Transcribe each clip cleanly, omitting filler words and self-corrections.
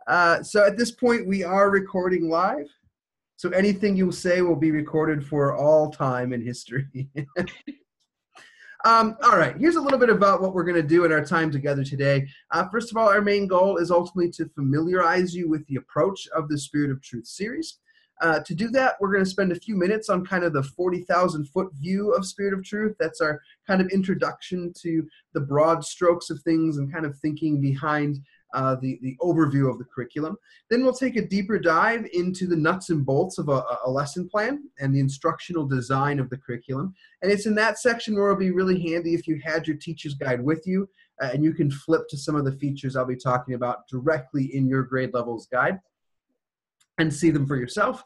So at this point, we are recording live. So anything you'll say will be recorded for all time in history. All right, here's a little bit about what we're going to do in our time together today. First of all, our main goal is ultimately to familiarize you with the approach of the Spirit of Truth series. To do that, we're going to spend a few minutes on kind of the 40,000-foot view of Spirit of Truth. That's our kind of introduction to the broad strokes of things and kind of thinking behind the overview of the curriculum. Then we'll take a deeper dive into the nuts and bolts of a lesson plan and the instructional design of the curriculum. And it's in that section where it'll be really handy if you had your teacher's guide with you, and you can flip to some of the features I'll be talking about directly in your grade level's guide and see them for yourself.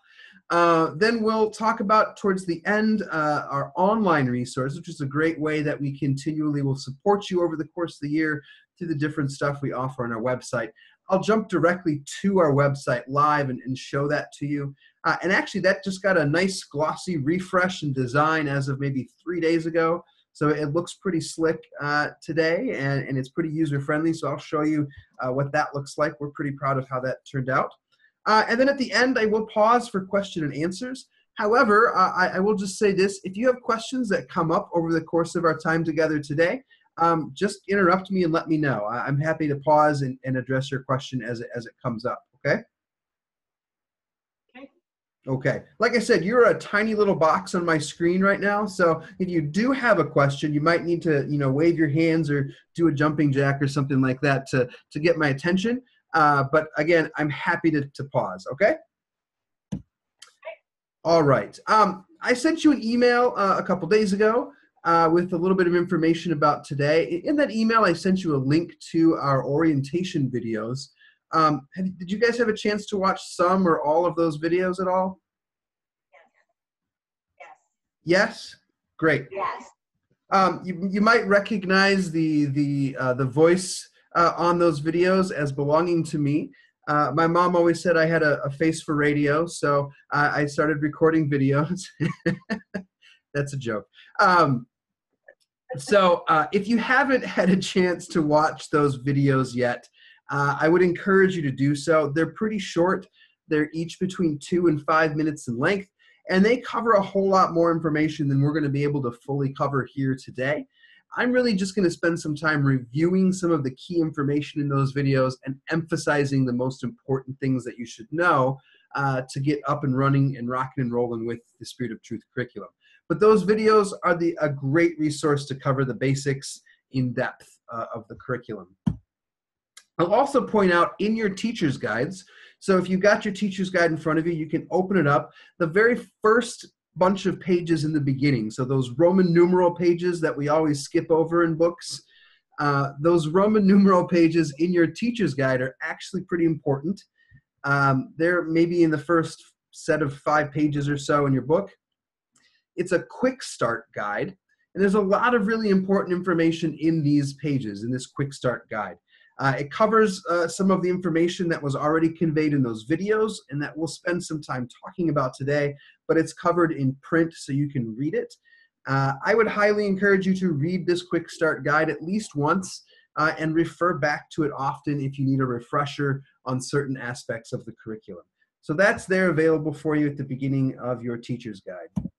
Then we'll talk about, towards the end, our online resource, which is a great way that we continually will support you over the course of the year through the different stuff we offer on our website. I'll jump directly to our website live and show that to you. And actually, that just got a nice glossy refresh and design as of maybe 3 days ago. So it looks pretty slick today, and it's pretty user-friendly. So I'll show you what that looks like. We're pretty proud of how that turned out. And then at the end, I will pause for question and answers. However, I will just say this. If you have questions that come up over the course of our time together today, just interrupt me and let me know. I'm happy to pause and address your question as it comes up, okay? Okay. Like I said, you're a tiny little box on my screen right now, so if you do have a question, you might need to, wave your hands or do a jumping jack or something like that to get my attention. But again, I'm happy to pause, okay? All right. I sent you an email a couple days ago with a little bit of information about today. In that email, I sent you a link to our orientation videos. Did you guys have a chance to watch some or all of those videos at all? Yes. Yes? Great. Yes. You might recognize the voice on those videos as belonging to me. My mom always said I had a face for radio, so I started recording videos. That's a joke. So if you haven't had a chance to watch those videos yet, I would encourage you to do so. They're pretty short. They're each between 2 and 5 minutes in length, and they cover a whole lot more information than we're going to be able to fully cover here today. I'm really just going to spend some time reviewing some of the key information in those videos and emphasizing the most important things that you should know to get up and running and rocking and rolling with the Spirit of Truth curriculum. But those videos are a great resource to cover the basics in depth of the curriculum. I'll also point out in your teacher's guides, so if you've got your teacher's guide in front of you, you can open it up. The very first bunch of pages in the beginning, so those Roman numeral pages that we always skip over in books, those Roman numeral pages in your teacher's guide are actually pretty important. They're maybe in the first set of 5 pages or so in your book. It's a quick start guide, and there's a lot of really important information in these pages, in this quick start guide. It covers some of the information that was already conveyed in those videos and that we'll spend some time talking about today, but it's covered in print so you can read it. I would highly encourage you to read this quick start guide at least once and refer back to it often if you need a refresher on certain aspects of the curriculum. So that's there available for you at the beginning of your teacher's guide.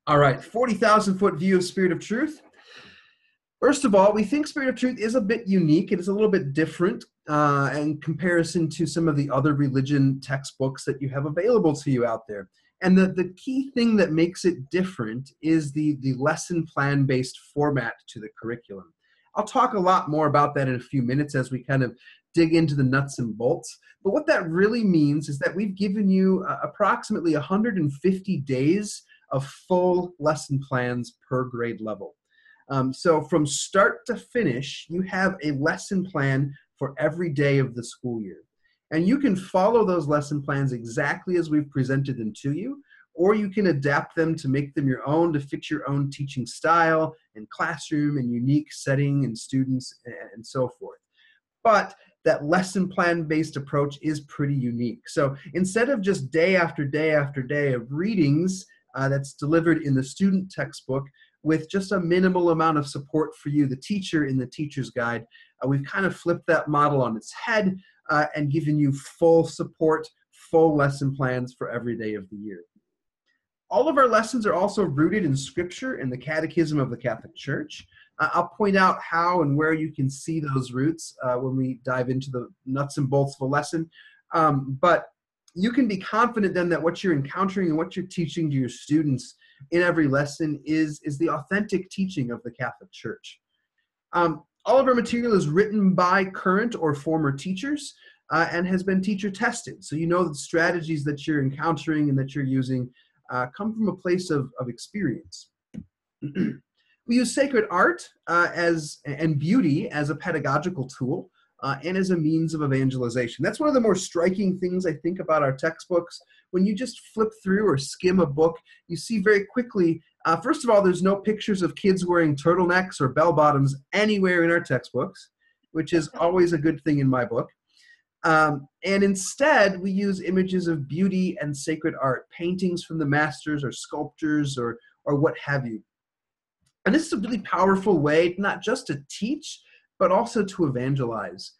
All right, 40,000-foot view of Spirit of Truth. First of all, we think Spirit of Truth is a bit unique. It is a little bit different in comparison to some of the other religion textbooks that you have available to you out there. And the key thing that makes it different is the lesson plan-based format to the curriculum. I'll talk a lot more about that in a few minutes as we kind of dig into the nuts and bolts. But what that really means is that we've given you approximately 150 days of full lesson plans per grade level. So from start to finish, you have a lesson plan for every day of the school year. And you can follow those lesson plans exactly as we've presented them to you, or you can adapt them to make them your own, to fit your own teaching style and classroom and unique setting and students and so forth. But that lesson plan-based approach is pretty unique. So instead of just day after day after day of readings that's delivered in the student textbook, with just a minimal amount of support for you, the teacher, in the teacher's guide, we've kind of flipped that model on its head. and giving you full support, full lesson plans for every day of the year. All of our lessons are also rooted in Scripture and the Catechism of the Catholic Church. I'll point out how and where you can see those roots when we dive into the nuts and bolts of a lesson. But you can be confident then that what you're encountering and what you're teaching to your students in every lesson is the authentic teaching of the Catholic Church. All of our material is written by current or former teachers and has been teacher tested. So you know the strategies that you're encountering and that you're using come from a place of experience. We use sacred art and beauty as a pedagogical tool and as a means of evangelization. That's one of the more striking things I think about our textbooks. When you just flip through or skim a book, you see very quickly, first of all, there's no pictures of kids wearing turtlenecks or bell bottoms anywhere in our textbooks, which is always a good thing in my book. And instead, we use images of beauty and sacred art, paintings from the masters or sculptures or what have you. And this is a really powerful way, not just to teach, but also to evangelize.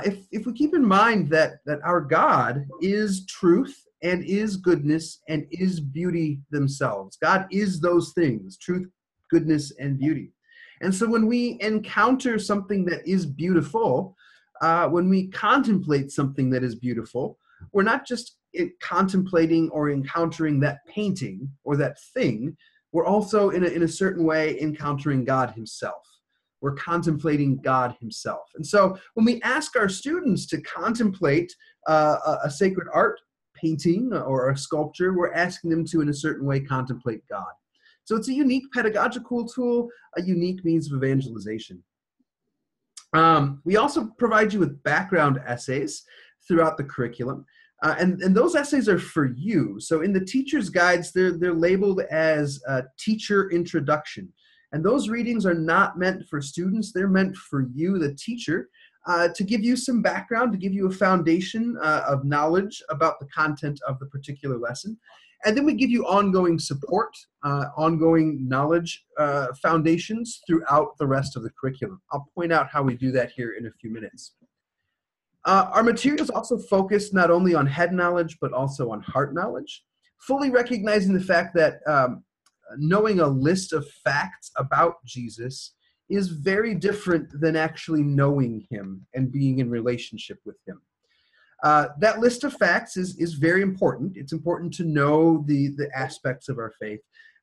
If we keep in mind that our God is truth and is goodness and is beauty themselves. God is those things, truth, goodness, and beauty. And so when we encounter something that is beautiful, when we contemplate something that is beautiful, we're not just contemplating or encountering that painting or that thing. We're also, in a certain way, encountering God himself. We're contemplating God himself. And so when we ask our students to contemplate a sacred art painting or a sculpture, we're asking them to, in a certain way, contemplate God. So it's a unique pedagogical tool, a unique means of evangelization. We also provide you with background essays throughout the curriculum. And those essays are for you. So in the teacher's guides, they're labeled as teacher introduction. And those readings are not meant for students. They're meant for you, the teacher, to give you some background, to give you a foundation of knowledge about the content of the particular lesson. And then we give you ongoing support, ongoing knowledge foundations throughout the rest of the curriculum. I'll point out how we do that here in a few minutes. Our materials also focus not only on head knowledge, but also on heart knowledge, fully recognizing the fact that knowing a list of facts about Jesus is very different than actually knowing him and being in relationship with him. That list of facts is very important. It's important to know the aspects of our faith,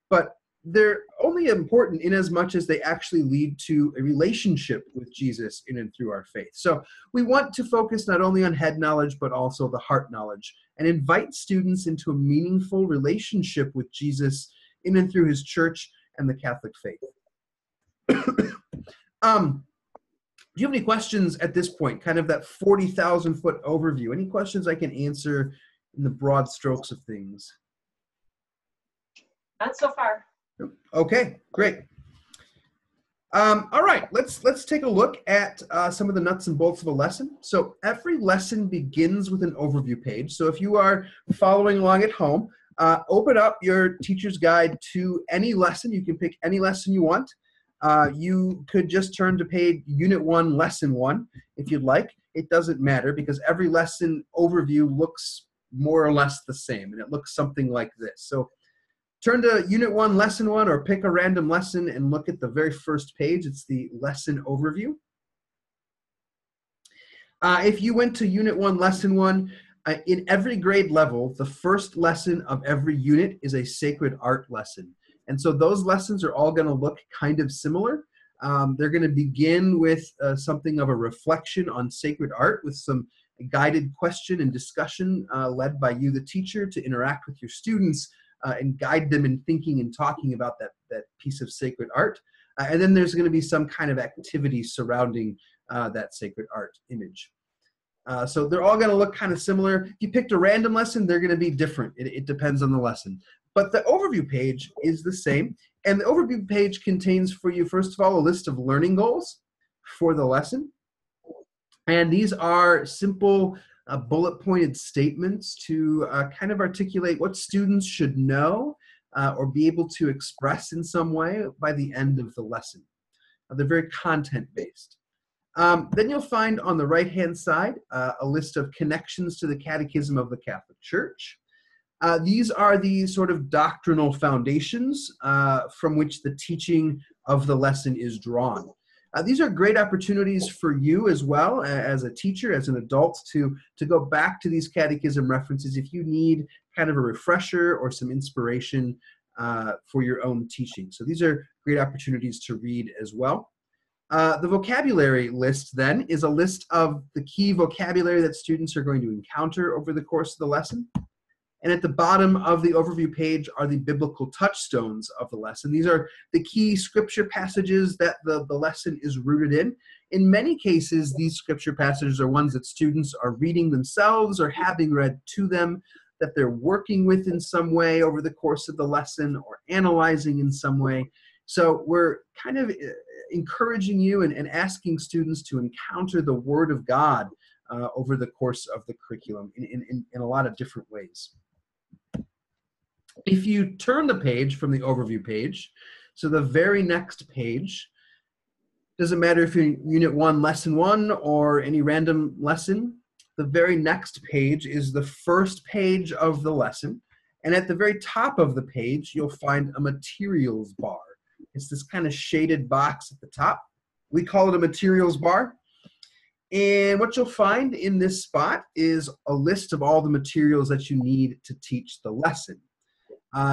but they're only important in as much as they actually lead to a relationship with Jesus in and through our faith. So we want to focus not only on head knowledge, but also the heart knowledge, and invite students into a meaningful relationship with Jesus in and through his church and the Catholic faith. Do you have any questions at this point, kind of that 40,000-foot overview? Any questions I can answer in the broad strokes of things? Not so far. Okay, great. All right, let's take a look at some of the nuts and bolts of a lesson. So every lesson begins with an overview page. So if you are following along at home, open up your teacher's guide to any lesson. You can pick any lesson you want. You could just turn to page Unit 1, Lesson 1, if you'd like. It doesn't matter because every lesson overview looks more or less the same, and it looks something like this. So turn to Unit 1, Lesson 1, or pick a random lesson and look at the very first page. It's the lesson overview. If you went to Unit 1, Lesson 1, in every grade level, the first lesson of every unit is a sacred art lesson. And so those lessons are all going to look kind of similar. They're going to begin with something of a reflection on sacred art with some guided question and discussion led by you, the teacher, to interact with your students and guide them in thinking and talking about that piece of sacred art. And then there's going to be some kind of activity surrounding that sacred art image. So they're all going to look kind of similar. If you picked a random lesson, they're going to be different. It depends on the lesson. But the overview page is the same. And the overview page contains for you, first of all, a list of learning goals for the lesson. And these are simple bullet-pointed statements to kind of articulate what students should know or be able to express in some way by the end of the lesson. They're very content-based. Then you'll find on the right-hand side a list of connections to the Catechism of the Catholic Church. These are the sort of doctrinal foundations from which the teaching of the lesson is drawn. These are great opportunities for you as well as a teacher, as an adult, to go back to these catechism references if you need kind of a refresher or some inspiration for your own teaching. So these are great opportunities to read as well. The vocabulary list then is a list of the key vocabulary that students are going to encounter over the course of the lesson. And at the bottom of the overview page are the biblical touchstones of the lesson. These are the key scripture passages that the lesson is rooted in. In many cases, these scripture passages are ones that students are reading themselves or having read to them, that they're working with in some way over the course of the lesson or analyzing in some way. So we're kind of encouraging you and asking students to encounter the Word of God over the course of the curriculum in a lot of different ways. If you turn the page from the overview page, so the very next page, doesn't matter if you're Unit 1, Lesson 1, or any random lesson, the very next page is the first page of the lesson. And at the very top of the page, you'll find a materials bar. It's this kind of shaded box at the top. We call it a materials bar. And what you'll find in this spot is a list of all the materials that you need to teach the lesson.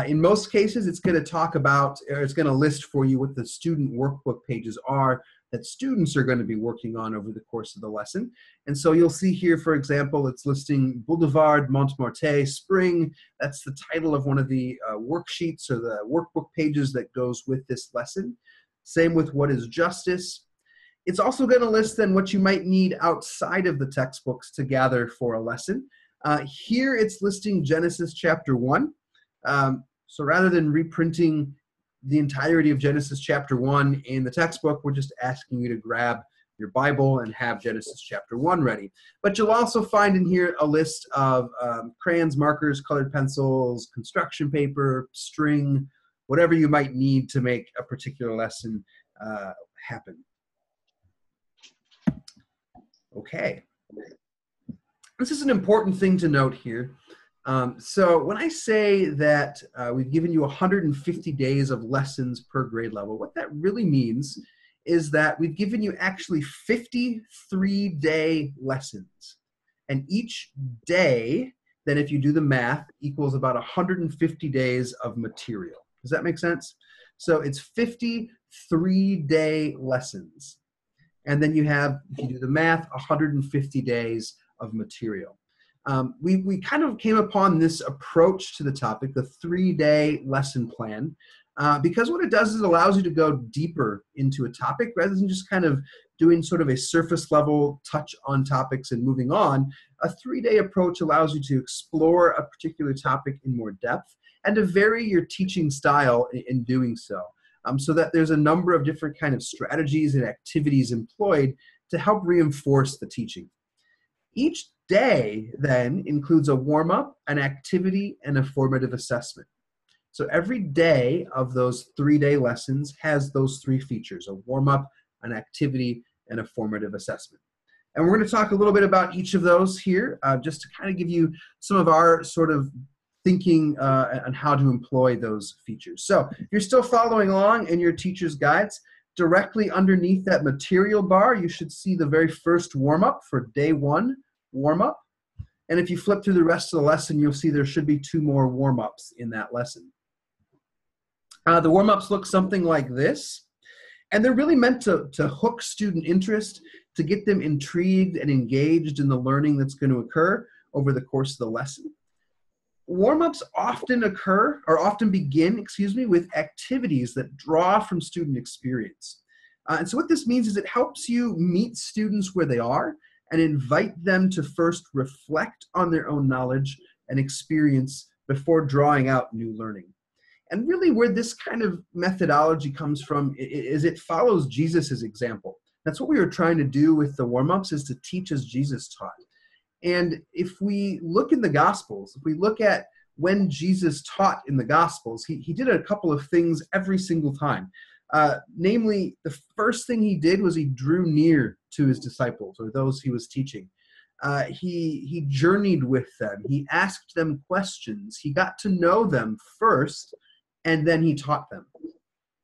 In most cases, it's going to talk about, or it's going to list for you what the student workbook pages are that students are going to be working on over the course of the lesson. And so you'll see here, for example, it's listing Boulevard Montmartre Spring. That's the title of one of the worksheets or the workbook pages that goes with this lesson. Same with What is Justice. It's also going to list then what you might need outside of the textbooks to gather for a lesson. Here it's listing Genesis chapter 1. So rather than reprinting the entirety of Genesis chapter 1 in the textbook, we're just asking you to grab your Bible and have Genesis chapter 1 ready. But you'll also find in here a list of crayons, markers, colored pencils, construction paper, string, whatever you might need to make a particular lesson happen. Okay. This is an important thing to note here. So when I say that we've given you 150 days of lessons per grade level, what that really means is that we've given you actually 53-day lessons. And each day, then if you do the math, equals about 150 days of material. Does that make sense? So it's 53-day lessons. And then you have, if you do the math, 150 days of material. We kind of came upon this approach to the topic, the 3-day lesson plan, because what it does is it allows you to go deeper into a topic rather than just kind of doing sort of a surface level touch on topics and moving on. A 3-day approach allows you to explore a particular topic in more depth and to vary your teaching style in doing so, so that there's a number of different kind of strategies and activities employed to help reinforce the teaching. Each day then includes a warm-up, an activity, and a formative assessment. So every day of those 3-day lessons has those 3 features: a warm-up, an activity, and a formative assessment. And we're going to talk a little bit about each of those here, just to kind of give you some of our sort of thinking on how to employ those features. So if you're still following along in your teacher's guides, directly underneath that material bar, you should see the very first warm-up for day 1. Warm-up. And if you flip through the rest of the lesson, you'll see there should be 2 more warm-ups in that lesson. The warm-ups look something like this, and they're really meant to hook student interest, to get them intrigued and engaged in the learning that's going to occur over the course of the lesson. Warm-ups often begin with activities that draw from student experience. And so what this means is it helps you meet students where they are and invite them to first reflect on their own knowledge and experience before drawing out new learning. And really where this kind of methodology comes from is it follows Jesus's example. That's what we were trying to do with the warm-ups, is to teach as Jesus taught. And if we look in the Gospels, if we look at when Jesus taught in the Gospels, he did a couple of things every single time. Namely, the first thing he did was he drew near to his disciples or those he was teaching. He journeyed with them. He asked them questions. He got to know them first, and then he taught them.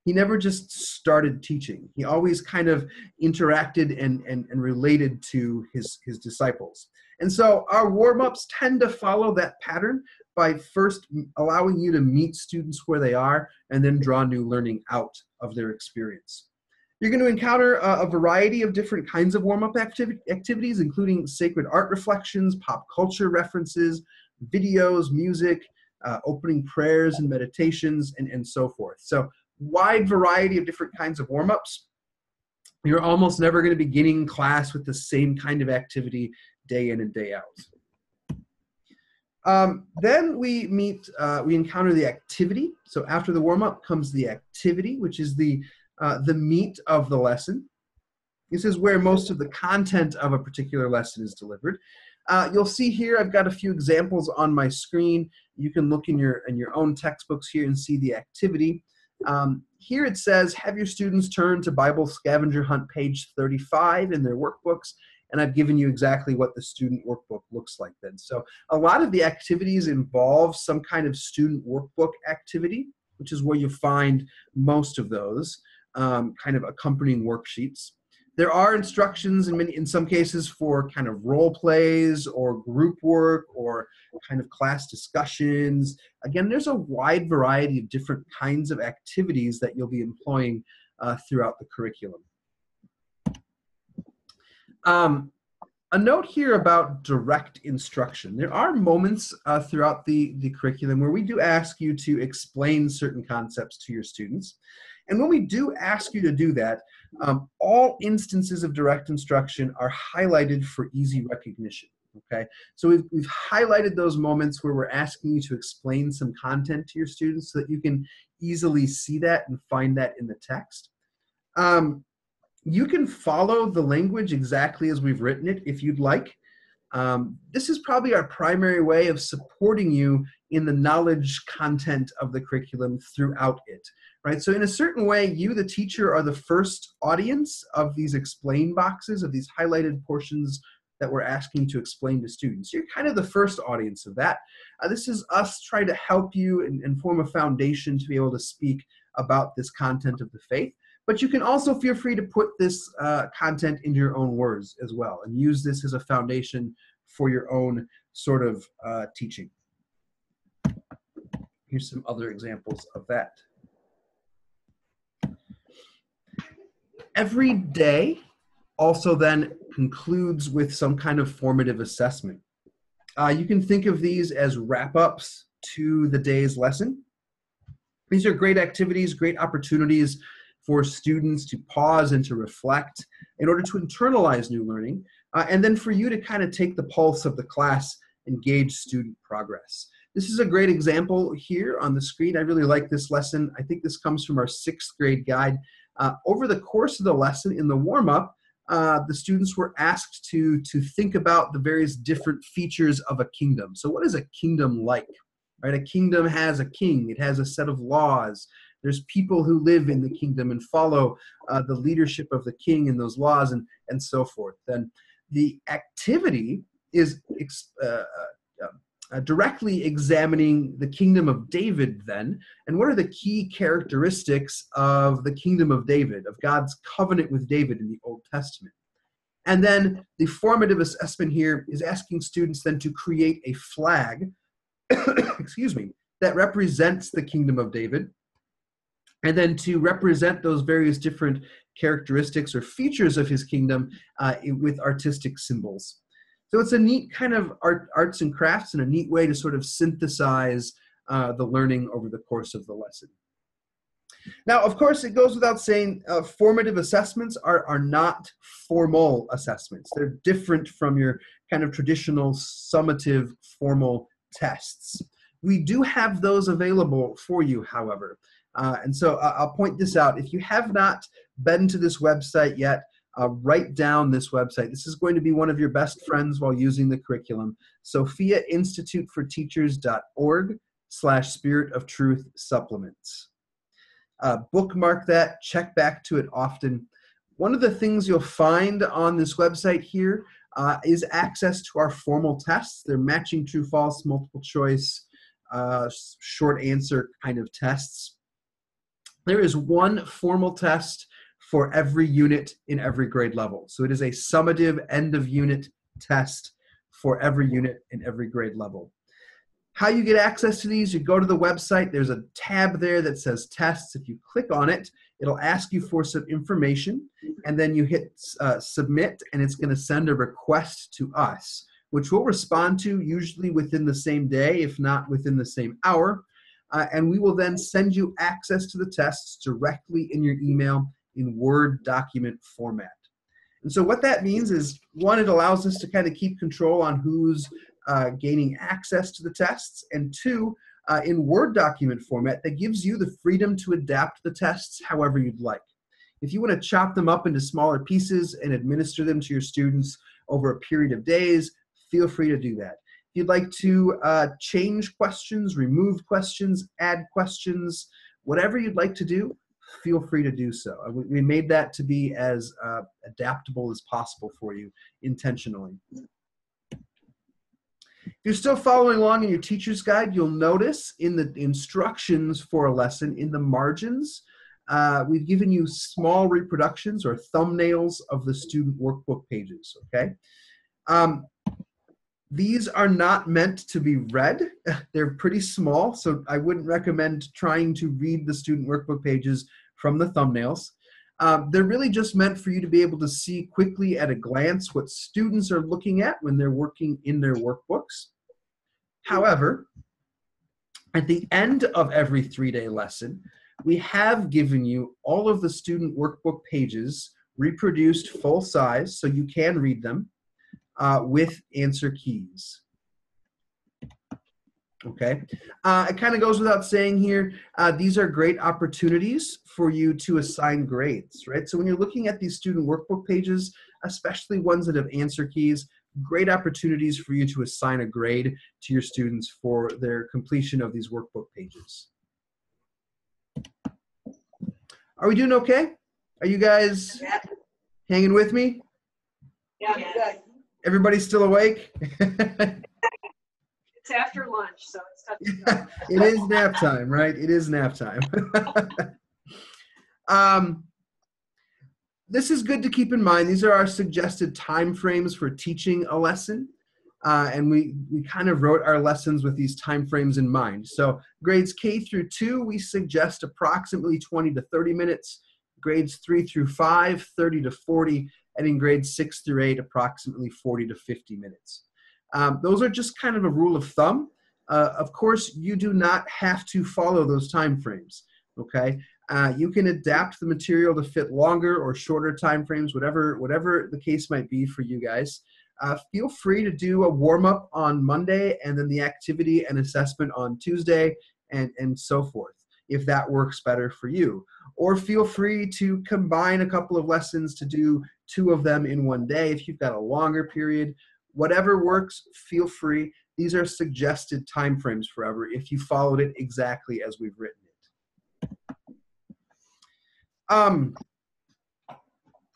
He never just started teaching. He always kind of interacted and related to his disciples. And so our warm-ups tend to follow that pattern by first allowing you to meet students where they are and then draw new learning out of their experience. You're going to encounter a variety of different kinds of warm-up activities, including sacred art reflections, pop culture references, videos, music, opening prayers and meditations, and so forth. So wide variety of different kinds of warm-ups. You're almost never going to be beginning class with the same kind of activity day in and day out. Then we encounter the activity. So after the warm-up comes the activity, which is the meat of the lesson. This is where most of the content of a particular lesson is delivered. You'll see here, I've got a few examples on my screen. You can look in your own textbooks here and see the activity. Here it says, have your students turn to Bible Scavenger Hunt page 35 in their workbooks, and I've given you exactly what the student workbook looks like then. So a lot of the activities involve some kind of student workbook activity, which is where you find most of those kind of accompanying worksheets. There are instructions in some cases for kind of role plays or group work or kind of class discussions. Again, there's a wide variety of different kinds of activities that you'll be employing throughout the curriculum. A note here about direct instruction. There are moments throughout the curriculum where we do ask you to explain certain concepts to your students. And when we do ask you to do that, all instances of direct instruction are highlighted for easy recognition, okay? So we've highlighted those moments where we're asking you to explain some content to your students so that you can easily see that and find that in the text. You can follow the language exactly as we've written it if you'd like. This is probably our primary way of supporting you in the knowledge content of the curriculum throughout it, right? So in a certain way, you, the teacher, are the first audience of these explain boxes, of these highlighted portions that we're asking to explain to students. You're kind of the first audience of that. This is us trying to help you and form a foundation to be able to speak about this content of the faith. But you can also feel free to put this content into your own words as well and use this as a foundation for your own sort of teaching. Here's some other examples of that. Every day also then concludes with some kind of formative assessment. You can think of these as wrap-ups to the day's lesson. These are great activities, great opportunities for students to pause and to reflect in order to internalize new learning, and then for you to kind of take the pulse of the class and gauge student progress. This is a great example here on the screen. I really like this lesson. I think this comes from our 6th grade guide. Over the course of the lesson in the warm-up, the students were asked to think about the various different features of a kingdom. So what is a kingdom like? Right? A kingdom has a king. It has a set of laws. There's people who live in the kingdom and follow the leadership of the king and those laws and so forth. Then the activity is directly examining the kingdom of David then, and what are the key characteristics of the kingdom of David, of God's covenant with David in the Old Testament. And then the formative assessment here is asking students then to create a flag, excuse me, that represents the kingdom of David, and then to represent those various different characteristics or features of his kingdom with artistic symbols. So it's a neat kind of arts and crafts and a neat way to sort of synthesize the learning over the course of the lesson. Now, of course, it goes without saying, formative assessments are not formal assessments. They're different from your kind of traditional summative formal tests. We do have those available for you, however. And so I'll point this out. If you have not been to this website yet, write down this website. This is going to be one of your best friends while using the curriculum. SophiaInstituteForTeachers.org/Spirit of Truth Supplements. Bookmark that, check back to it often. One of the things you'll find on this website here is access to our formal tests. They're matching true, false, multiple choice, short answer kind of tests. There is one formal test for every unit in every grade level. So it is a summative end of unit test for every unit in every grade level. How you get access to these, you go to the website, there's a tab there that says tests. If you click on it, it'll ask you for some information, and then you hit submit, and it's gonna send a request to us, which we'll respond to usually within the same day, if not within the same hour. And we will then send you access to the tests directly in your email in Word document format. And so what that means is, one, it allows us to kind of keep control on who's gaining access to the tests, and two, in Word document format, that gives you the freedom to adapt the tests however you'd like. If you want to chop them up into smaller pieces and administer them to your students over a period of days, feel free to do that. If you'd like to change questions, remove questions, add questions, whatever you'd like to do, feel free to do so. We made that to be as adaptable as possible for you intentionally. If you're still following along in your teacher's guide, you'll notice in the instructions for a lesson, in the margins, we've given you small reproductions or thumbnails of the student workbook pages, okay? These are not meant to be read. They're pretty small, so I wouldn't recommend trying to read the student workbook pages from the thumbnails. They're really just meant for you to be able to see quickly at a glance what students are looking at when they're working in their workbooks. However, at the end of every 3-day lesson, we have given you all of the student workbook pages reproduced full size so you can read them with answer keys. Okay, it kind of goes without saying here, these are great opportunities for you to assign grades, right? So when you're looking at these student workbook pages, especially ones that have answer keys, great opportunities for you to assign a grade to your students for their completion of these workbook pages. Are we doing okay? Are you guys hanging with me? Yeah, good. Everybody still awake? It's after lunch, so it's tough to go. It is nap time, right? It is nap time. This is good to keep in mind. These are our suggested time frames for teaching a lesson. And we kind of wrote our lessons with these time frames in mind. So grades K through 2, we suggest approximately 20 to 30 minutes. Grades 3 through 5, 30 to 40. And in grades 6 through 8, approximately 40 to 50 minutes. Those are just kind of a rule of thumb. Of course, you do not have to follow those time frames, okay? You can adapt the material to fit longer or shorter time frames, whatever the case might be for you guys. Feel free to do a warm-up on Monday and then the activity and assessment on Tuesday and so forth, if that works better for you. Or feel free to combine a couple of lessons to do 2 of them in one day if you've got a longer period. Whatever works, feel free. These are suggested timeframes forever if you followed it exactly as we've written it.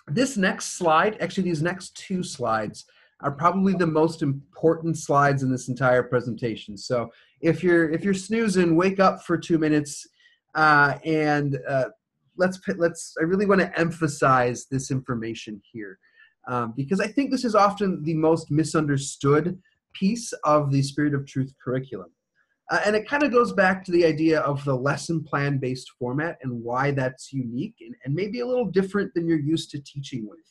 This next slide, actually these next 2 slides, are probably the most important slides in this entire presentation. So if you're snoozing, wake up for 2 minutes and I really want to emphasize this information here. Because I think this is often the most misunderstood piece of the Spirit of Truth curriculum. And it kind of goes back to the idea of the lesson plan based format and why that's unique and maybe a little different than you're used to teaching with.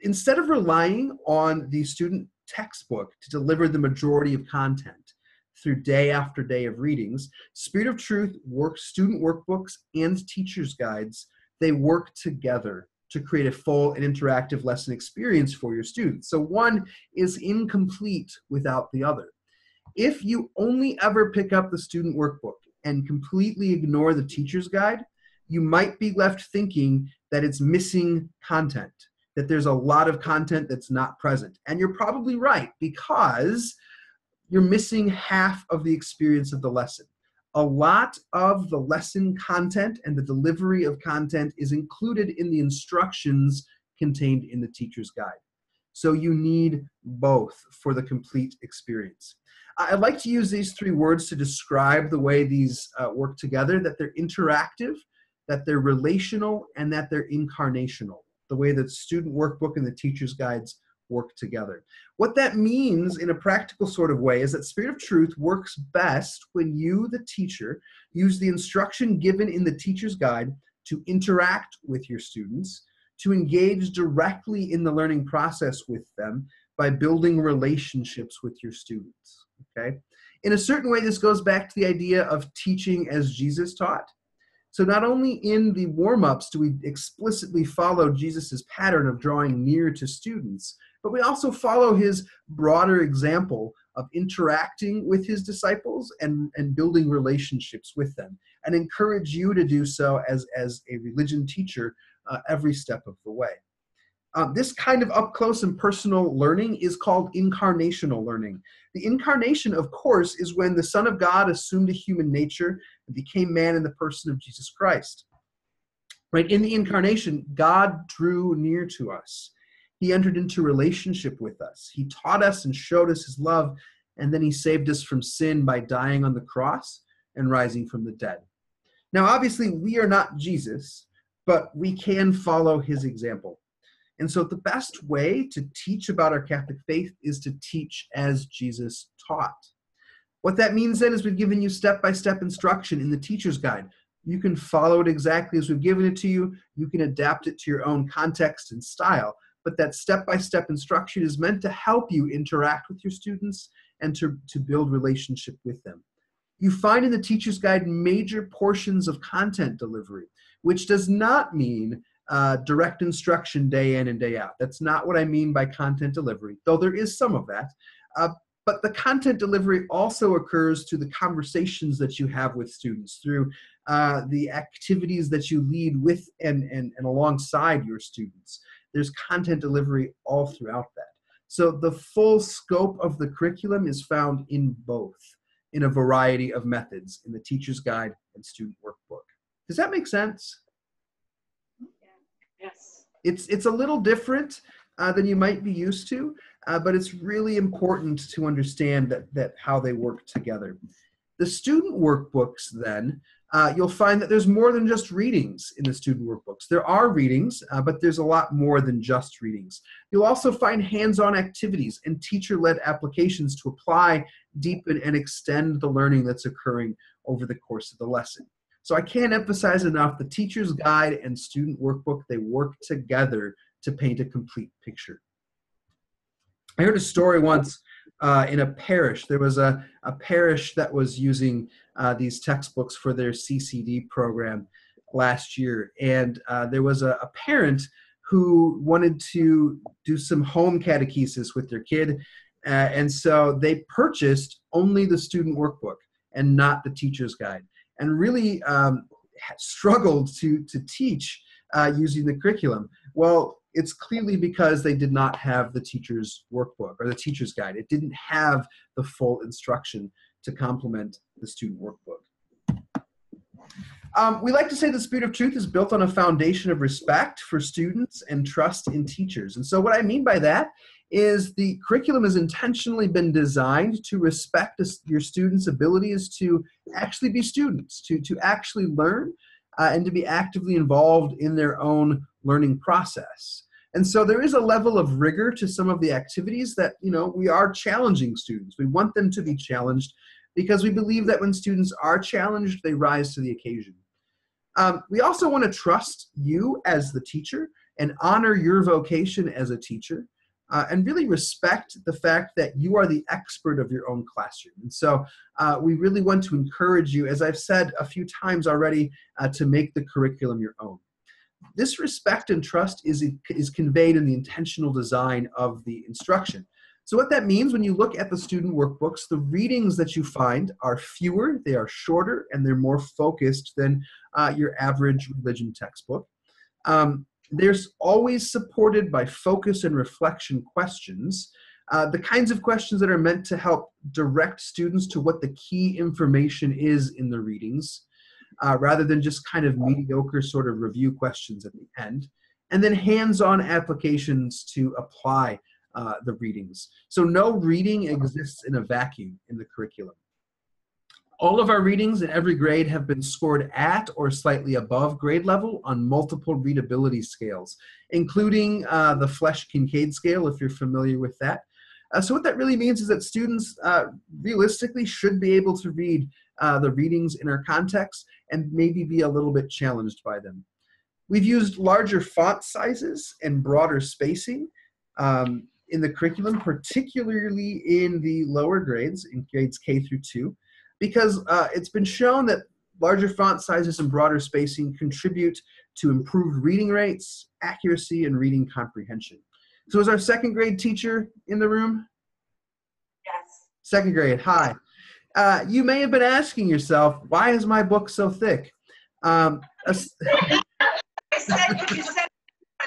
Instead of relying on the student textbook to deliver the majority of content through day after day of readings, Spirit of Truth student workbooks and teacher's guides, they work together to create a full and interactive lesson experience for your students. So one is incomplete without the other. If you only ever pick up the student workbook and completely ignore the teacher's guide, you might be left thinking that it's missing content, that there's a lot of content that's not present. And you're probably right, because you're missing half of the experience of the lesson. A lot of the lesson content and the delivery of content is included in the instructions contained in the teacher's guide. So you need both for the complete experience. I'd like to use these three words to describe the way these work together, that they're interactive, that they're relational, and that they're incarnational, the way that student workbook and the teacher's guides work together. What that means in a practical sort of way is that Spirit of Truth works best when you, the teacher, use the instruction given in the teacher's guide to interact with your students, to engage directly in the learning process with them by building relationships with your students, okay? In a certain way, this goes back to the idea of teaching as Jesus taught. So not only in the warm-ups do we explicitly follow Jesus's pattern of drawing near to students, but we also follow his broader example of interacting with his disciples and building relationships with them, and encourage you to do so as a religion teacher every step of the way. This kind of up-close and personal learning is called incarnational learning. The incarnation, of course, is when the Son of God assumed a human nature and became man in the person of Jesus Christ. Right? In the incarnation, God drew near to us. He entered into relationship with us. He taught us and showed us his love, and then he saved us from sin by dying on the cross and rising from the dead. Now, obviously, we are not Jesus, but we can follow his example. And so the best way to teach about our Catholic faith is to teach as Jesus taught. What that means then is we've given you step-by-step instruction in the teacher's guide. You can follow it exactly as we've given it to you. You can adapt it to your own context and style. But that step-by-step instruction is meant to help you interact with your students and to build relationship with them. You find in the teacher's guide major portions of content delivery, which does not mean direct instruction day in and day out. That's not what I mean by content delivery, though there is some of that. But the content delivery also occurs through the conversations that you have with students, through the activities that you lead with and alongside your students. There's content delivery all throughout that. So the full scope of the curriculum is found in both, in a variety of methods, in the teacher's guide and student workbook. Does that make sense? Yes. It's a little different than you might be used to, but it's really important to understand that how they work together. The student workbooks then, you'll find that there's more than just readings in the student workbooks. There are readings, but there's a lot more than just readings. You'll also find hands-on activities and teacher-led applications to apply, deepen, and extend the learning that's occurring over the course of the lesson. So I can't emphasize enough, the teacher's guide and student workbook, they work together to paint a complete picture. I heard a story once in a parish. There was a parish that was using these textbooks for their CCD program last year. And there was a parent who wanted to do some home catechesis with their kid. And so they purchased only the student workbook and not the teacher's guide, and really struggled to teach using the curriculum. Well, it's clearly because they did not have the teacher's workbook or the teacher's guide. It didn't have the full instruction to complement the student workbook. We like to say the Spirit of Truth is built on a foundation of respect for students and trust in teachers. And so what I mean by that is the curriculum has intentionally been designed to respect your students' abilities to actually be students, to actually learn, and to be actively involved in their own learning process. And so there is a level of rigor to some of the activities that, we are challenging students. We want them to be challenged because we believe that when students are challenged, they rise to the occasion. We also want to trust you as the teacher and honor your vocation as a teacher, and really respect the fact that you are the expert of your own classroom. And so we really want to encourage you, as I've said a few times already, to make the curriculum your own. This respect and trust is conveyed in the intentional design of the instruction. So what that means when you look at the student workbooks, the readings that you find are fewer, they are shorter, and they're more focused than your average religion textbook. There's always supported by focus and reflection questions. The kinds of questions that are meant to help direct students to what the key information is in the readings, rather than just kind of mediocre sort of review questions at the end. And then hands-on applications to apply the readings. So no reading exists in a vacuum in the curriculum. All of our readings in every grade have been scored at or slightly above grade level on multiple readability scales, including the Flesch-Kincaid scale, if you're familiar with that. So what that really means is that students realistically should be able to read the readings in our context and maybe be a little bit challenged by them. We've used larger font sizes and broader spacing in the curriculum, particularly in the lower grades, in grades K through 2, because it's been shown that larger font sizes and broader spacing contribute to improved reading rates, accuracy, and reading comprehension. So is our second grade teacher in the room? Yes. Second grade, hi. You may have been asking yourself, why is my book so thick? I said you said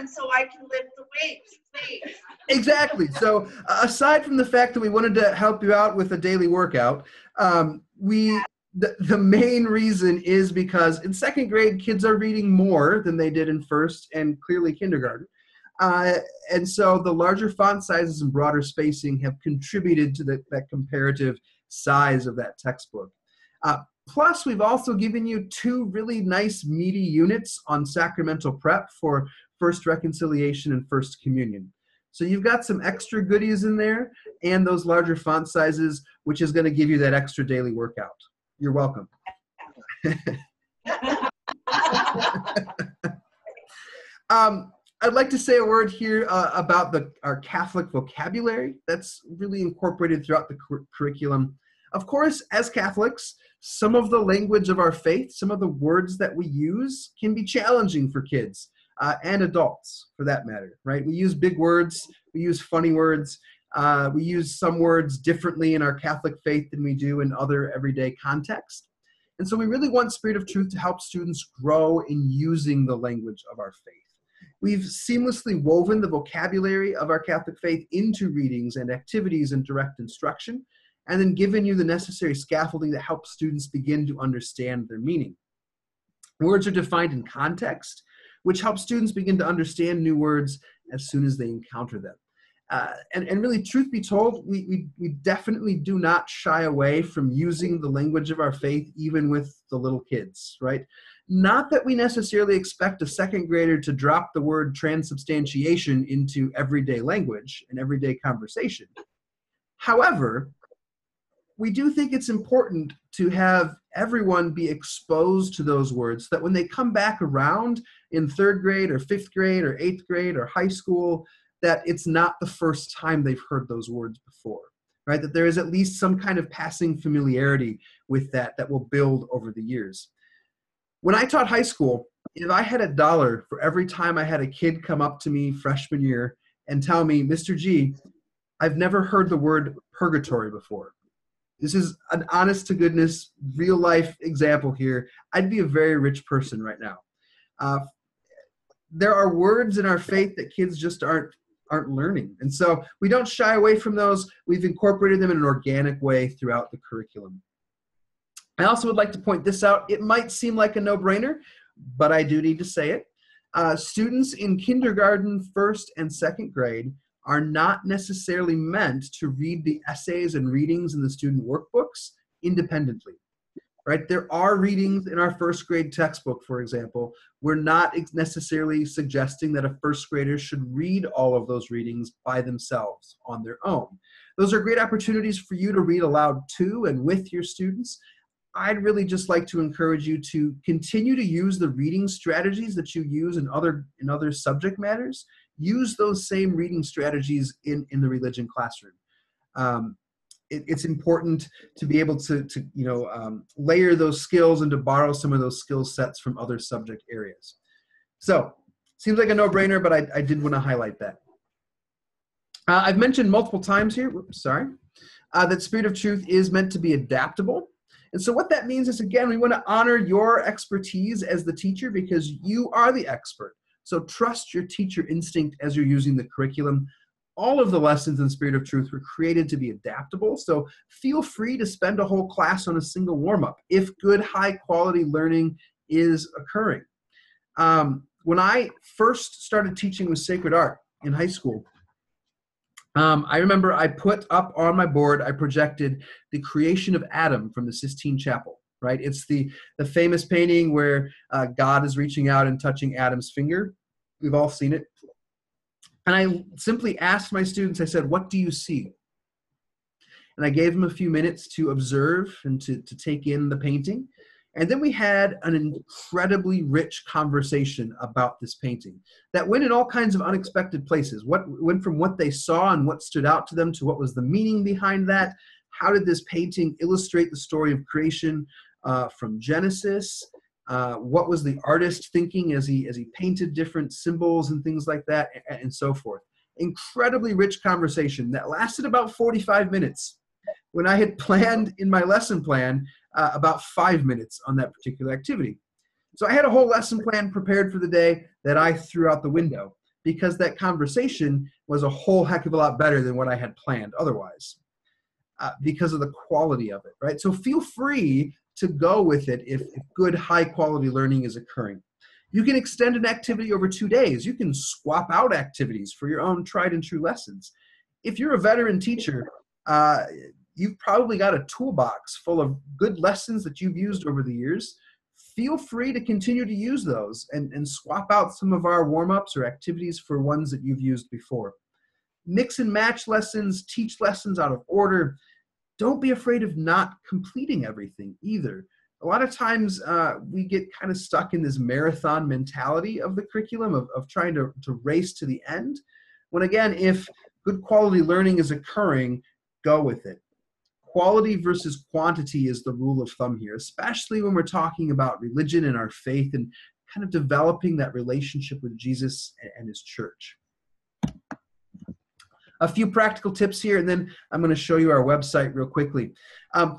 so I can lift the weights, please. Exactly. So aside from the fact that we wanted to help you out with a daily workout, the main reason is because in second grade, kids are reading more than they did in first and clearly kindergarten. And so the larger font sizes and broader spacing have contributed to that comparative size of that textbook. Plus, we've also given you 2 really nice meaty units on sacramental prep for First Reconciliation and First Communion. So you've got some extra goodies in there and those larger font sizes, which is going to give you that extra daily workout. You're welcome. I'd like to say a word here about our Catholic vocabulary that's really incorporated throughout the curriculum. Of course, as Catholics, some of the language of our faith, some of the words that we use can be challenging for kids and adults, for that matter, right? We use big words, we use funny words, we use some words differently in our Catholic faith than we do in other everyday contexts. And so we really want Spirit of Truth to help students grow in using the language of our faith. We've seamlessly woven the vocabulary of our Catholic faith into readings and activities and direct instruction, and then given you the necessary scaffolding that helps students begin to understand their meaning. Words are defined in context, which helps students begin to understand new words as soon as they encounter them. And really, truth be told, we definitely do not shy away from using the language of our faith, even with the little kids, right? Not that we necessarily expect a second grader to drop the word transubstantiation into everyday language and everyday conversation. However, we do think it's important to have everyone be exposed to those words so that when they come back around in third grade or fifth grade or eighth grade or high school, that it's not the first time they've heard those words before, right? That there is at least some kind of passing familiarity with that will build over the years. When I taught high school, if I had $1 for every time I had a kid come up to me freshman year and tell me, Mr. G, I've never heard the word purgatory before. This is an honest to goodness, real life example here. I'd be a very rich person right now. There are words in our faith that kids just aren't learning. And so we don't shy away from those. We've incorporated them in an organic way throughout the curriculum. I also would like to point this out. It might seem like a no-brainer, but I do need to say it. Students in kindergarten, first and second grade are not necessarily meant to read the essays and readings in the student workbooks independently, right? There are readings in our first grade textbook, for example. We're not necessarily suggesting that a first grader should read all of those readings by themselves on their own. Those are great opportunities for you to read aloud to and with your students. I'd really just like to encourage you to continue to use the reading strategies that you use in other subject matters. Use those same reading strategies in the religion classroom. It's important to be able to layer those skills and to borrow some of those skill sets from other subject areas. So, seems like a no-brainer, but I did want to highlight that. I've mentioned multiple times here, that Spirit of Truth is meant to be adaptable. And so what that means is, again, we want to honor your expertise as the teacher because you are the expert. So trust your teacher instinct as you're using the curriculum. All of the lessons in Spirit of Truth were created to be adaptable, so feel free to spend a whole class on a single warm-up if good, high-quality learning is occurring. When I first started teaching with sacred art in high school, I remember I put up on my board, I projected the creation of Adam from the Sistine Chapel, right? It's the famous painting where God is reaching out and touching Adam's finger. We've all seen it. And I simply asked my students, I said, what do you see? And I gave them a few minutes to observe and to take in the painting. And then we had an incredibly rich conversation about this painting that went in all kinds of unexpected places. What went from what they saw and what stood out to them to what was the meaning behind that. How did this painting illustrate the story of creation from Genesis? What was the artist thinking as he painted different symbols and things like that, and so forth. Incredibly rich conversation that lasted about 45 minutes when I had planned in my lesson plan about 5 minutes on that particular activity. So I had a whole lesson plan prepared for the day that I threw out the window because that conversation was a whole heck of a lot better than what I had planned otherwise because of the quality of it, right? So feel free to go with it if good, high-quality learning is occurring. You can extend an activity over 2 days. You can swap out activities for your own tried and true lessons. If you're a veteran teacher, you've probably got a toolbox full of good lessons that you've used over the years. Feel free to continue to use those and swap out some of our warm-ups or activities for ones that you've used before. Mix and match lessons, teach lessons out of order. Don't be afraid of not completing everything either. A lot of times we get kind of stuck in this marathon mentality of the curriculum of trying to race to the end. When again, if good quality learning is occurring, go with it. Quality versus quantity is the rule of thumb here, especially when we're talking about religion and our faith and kind of developing that relationship with Jesus and his church. A few practical tips here, and then I'm going to show you our website real quickly.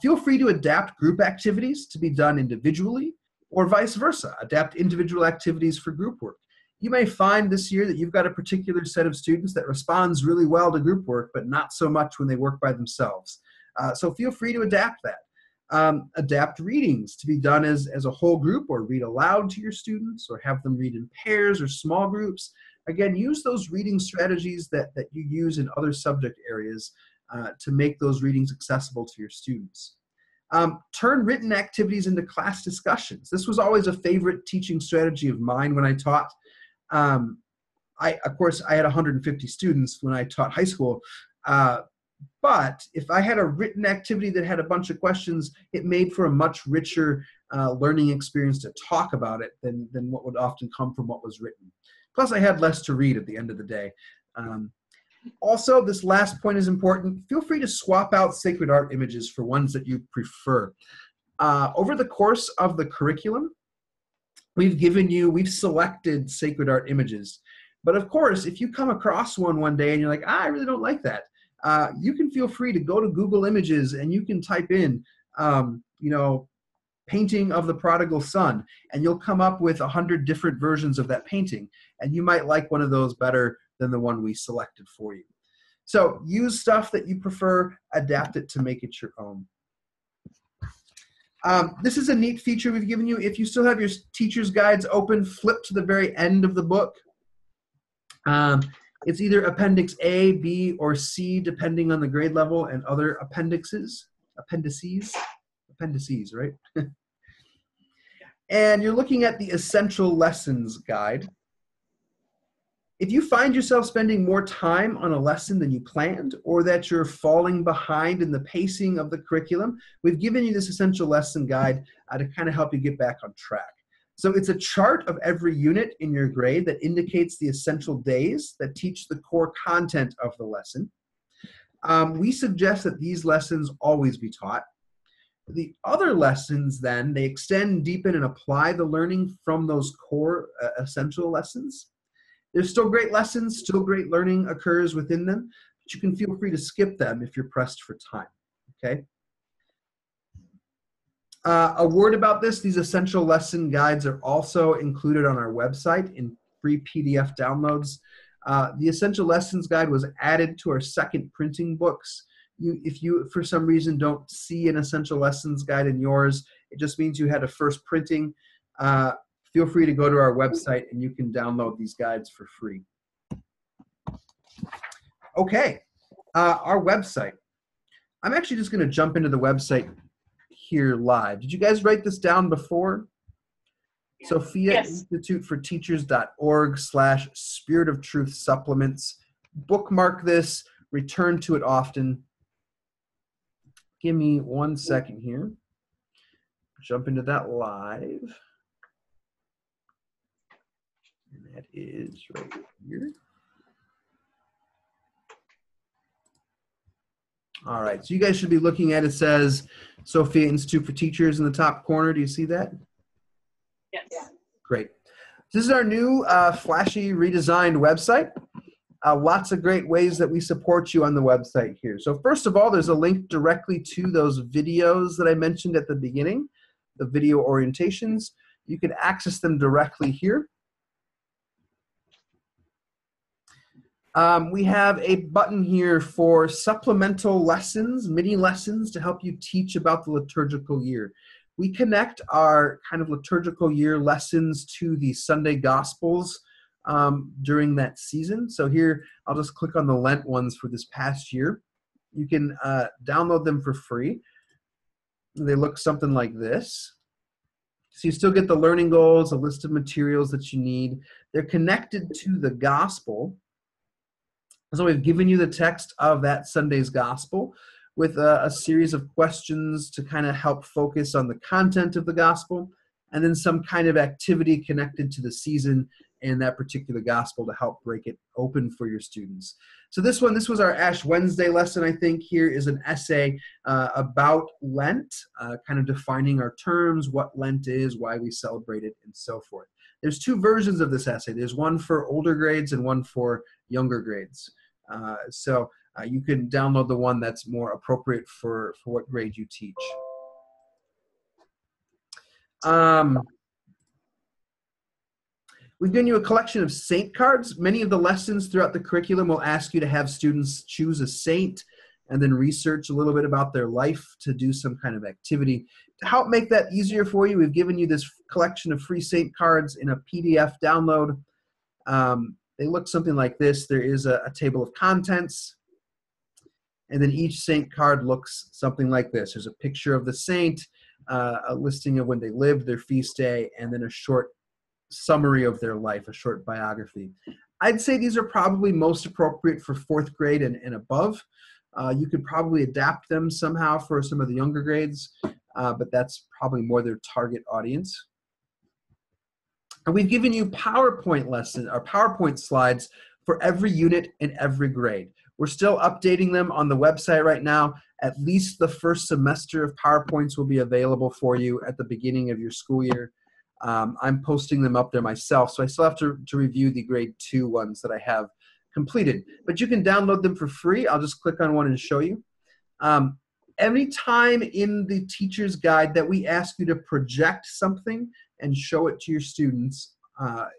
Feel free to adapt group activities to be done individually or vice versa. Adapt individual activities for group work. You may find this year that you've got a particular set of students that responds really well to group work, but not so much when they work by themselves. So feel free to adapt that. Adapt readings to be done as a whole group or read aloud to your students or have them read in pairs or small groups. Again, use those reading strategies that you use in other subject areas to make those readings accessible to your students. Turn written activities into class discussions. This was always a favorite teaching strategy of mine when I taught. Of course, I had 150 students when I taught high school. But if I had a written activity that had a bunch of questions, it made for a much richer learning experience to talk about it than what would often come from what was written. Plus, I had less to read at the end of the day. Also, this last point is important. Feel free to swap out sacred art images for ones that you prefer. Over the course of the curriculum, we've selected sacred art images. But of course, if you come across one day and you're like, I really don't like that, you can feel free to go to Google Images and you can type in, painting of the prodigal son, and you'll come up with 100 different versions of that painting. And you might like one of those better than the one we selected for you. So use stuff that you prefer, adapt it to make it your own. This is a neat feature we've given you. If you still have your teacher's guides open, flip to the very end of the book. It's either Appendix A, B, or C, depending on the grade level, and other appendices, right? And you're looking at the Essential Lessons Guide. If you find yourself spending more time on a lesson than you planned, or that you're falling behind in the pacing of the curriculum, we've given you this Essential Lesson Guide to kind of help you get back on track. So it's a chart of every unit in your grade that indicates the essential days that teach the core content of the lesson. We suggest that these lessons always be taught. The other lessons then, they extend, deepen, and apply the learning from those core essential lessons. There's still great lessons, still great learning occurs within them, but you can feel free to skip them if you're pressed for time, okay? A word about this, these essential lesson guides are also included on our website in free PDF downloads. The Essential Lessons Guide was added to our second printing books. If you, for some reason, don't see an Essential Lessons Guide in yours, it just means you had a first printing. Feel free to go to our website and you can download these guides for free. Okay, our website. I'm actually just going to jump into the website here live. Did you guys write this down before? Yes. SophiaInstituteforTeachers.org/Spirit of Truth Supplements. Bookmark this, return to it often. Give me 1 second here. Jump into that live. And that is right here. All right, so you guys should be looking at it. Says Sophia Institute for Teachers in the top corner. Do you see that? Yes. Great. This is our new flashy redesigned website. Lots of great ways that we support you on the website here. So first of all, there's a link directly to those videos that I mentioned at the beginning, the video orientations. You can access them directly here. We have a button here for supplemental lessons, mini lessons to help you teach about the liturgical year. We connect our kind of liturgical year lessons to the Sunday Gospels during that season. So here, I'll just click on the Lent ones for this past year. You can download them for free. They look something like this. So you still get the learning goals, a list of materials that you need. They're connected to the gospel. So we've given you the text of that Sunday's gospel with a series of questions to kind of help focus on the content of the gospel, and then some kind of activity connected to the season and that particular gospel to help break it open for your students. So this was our Ash Wednesday lesson, I think. Here is an essay about Lent, kind of defining our terms, what Lent is, why we celebrate it, and so forth. There's two versions of this essay. There's one for older grades and one for younger grades. So you can download the one that's more appropriate for what grade you teach. We've given you a collection of saint cards. Many of the lessons throughout the curriculum will ask you to have students choose a saint and then research a little bit about their life to do some kind of activity. To help make that easier for you, we've given you this collection of free saint cards in a PDF download. They look something like this. There is a table of contents, and then each saint card looks something like this. There's a picture of the saint, a listing of when they lived, their feast day, and then a short summary of their life, a short biography. I'd say these are probably most appropriate for 4th grade and above. You could probably adapt them somehow for some of the younger grades, but that's probably more their target audience. And we've given you PowerPoint slides for every unit and every grade. We're still updating them on the website right now. At least the first semester of PowerPoints will be available for you at the beginning of your school year. I'm posting them up there myself, so I still have to review the grade 2 ones that I have completed. But you can download them for free. I'll just click on one and show you. Every time in the teacher's guide that we ask you to project something and show it to your students,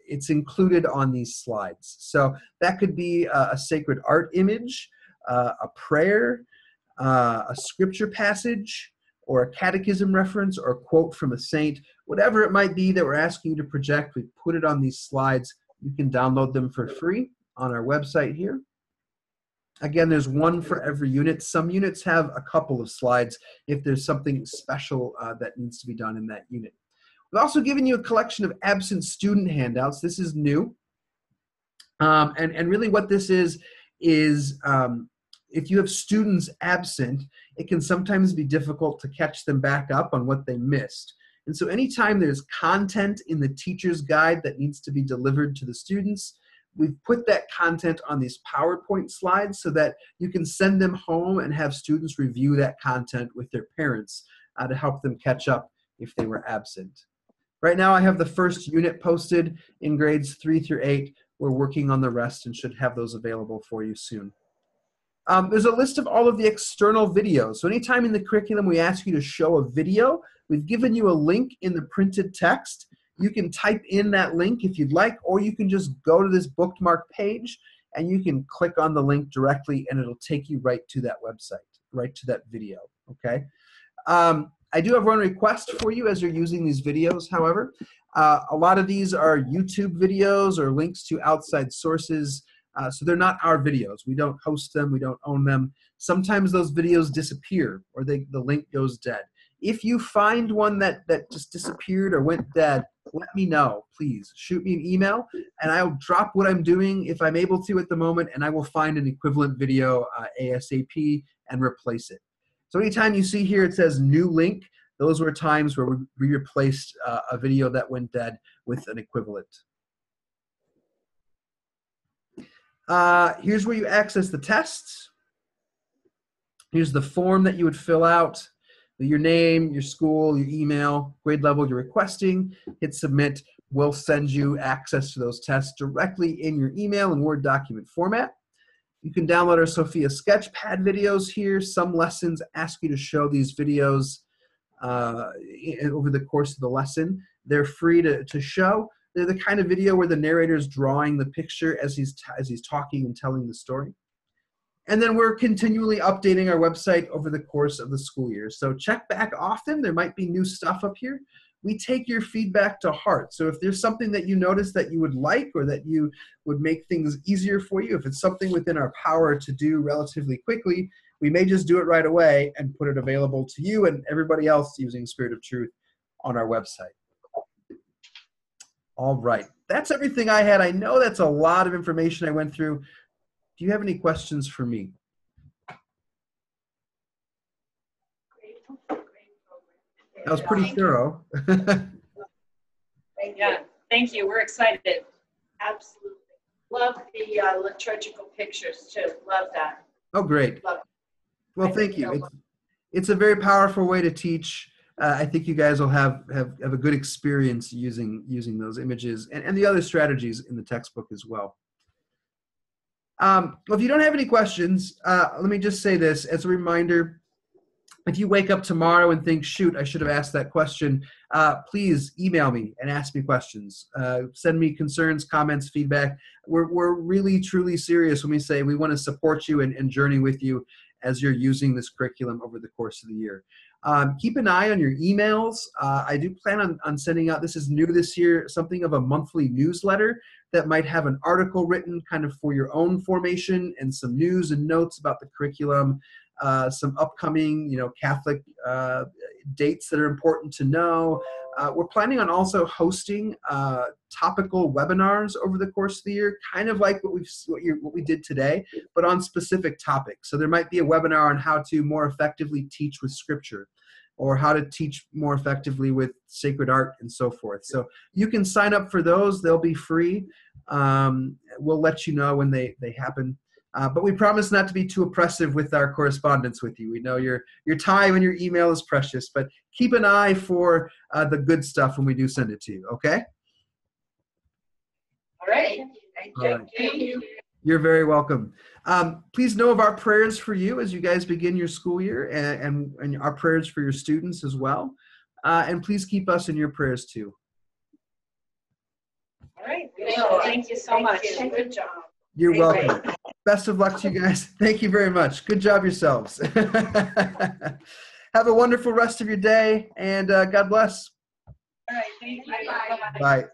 it's included on these slides. So that could be a sacred art image, a prayer, a scripture passage, or a catechism reference, or a quote from a saint. Whatever it might be that we're asking you to project, we put it on these slides. You can download them for free on our website here. Again, there's one for every unit. Some units have a couple of slides if there's something special that needs to be done in that unit. We've also given you a collection of absent student handouts. This is new. And really what this is if you have students absent, it can sometimes be difficult to catch them back up on what they missed. And so anytime there's content in the teacher's guide that needs to be delivered to the students, we've put that content on these PowerPoint slides so that you can send them home and have students review that content with their parents to help them catch up if they were absent. Right now I have the first unit posted in grades 3 through 8. We're working on the rest and should have those available for you soon. There's a list of all of the external videos. So anytime in the curriculum we ask you to show a video, we've given you a link in the printed text. You can type in that link if you'd like, or you can just go to this bookmark page and you can click on the link directly and it'll take you right to that website, right to that video, okay? I do have one request for you as you're using these videos, however. A lot of these are YouTube videos or links to outside sources, so they're not our videos. We don't host them, we don't own them. Sometimes those videos disappear or the link goes dead. If you find one that just disappeared or went dead, let me know, please. Shoot me an email and I'll drop what I'm doing if I'm able to at the moment, and I will find an equivalent video ASAP and replace it. So anytime you see here it says new link, those were times where we replaced a video that went dead with an equivalent. Here's where you access the tests. Here's the form that you would fill out. Your name, your school, your email, grade level you're requesting. Hit submit. We'll send you access to those tests directly in your email in Word document format. You can download our Sophia Sketchpad videos here. Some lessons ask you to show these videos over the course of the lesson. They're free to show. They're the kind of video where the narrator is drawing the picture as he's talking and telling the story. And then we're continually updating our website over the course of the school year. So check back often. There might be new stuff up here. We take your feedback to heart. So if there's something that you notice that you would like or that you would make things easier for you, if it's something within our power to do relatively quickly, we may just do it right away and put it available to you and everybody else using Spirit of Truth on our website. All right, that's everything I had. I know that's a lot of information I went through. Do you have any questions for me? That was pretty thorough. Yeah, thank you. We're excited. Absolutely. Love the liturgical pictures too. Love that. Oh, great. Love it. Well, thank you. It's a very powerful way to teach. I think you guys will have a good experience using those images and the other strategies in the textbook as well. Well, if you don't have any questions, let me just say this as a reminder. If you wake up tomorrow and think, shoot, I should have asked that question, please email me and ask me questions. Send me concerns, comments, feedback. We're really, truly serious when we say we want to support you and journey with you as you're using this curriculum over the course of the year. Keep an eye on your emails. I do plan on sending out, this is new this year, something of a monthly newsletter that might have an article written kind of for your own formation and some news and notes about the curriculum, some upcoming, Catholic dates that are important to know. We're planning on also hosting topical webinars over the course of the year, kind of like what we did today, but on specific topics. So there might be a webinar on how to more effectively teach with Scripture, or how to teach more effectively with sacred art and so forth. So you can sign up for those. They'll be free. We'll let you know when they happen. But we promise not to be too oppressive with our correspondence with you. We know your time and your email is precious, but keep an eye for the good stuff when we do send it to you, okay? All right. Thank you. You're very welcome. Please know of our prayers for you as you guys begin your school year, and our prayers for your students as well. And please keep us in your prayers too. All right. Thank you so much. Good job. You're welcome. Best of luck to you guys. Thank you very much. Good job yourselves. Have a wonderful rest of your day, and God bless. All right. Thank you. Bye-bye. Bye.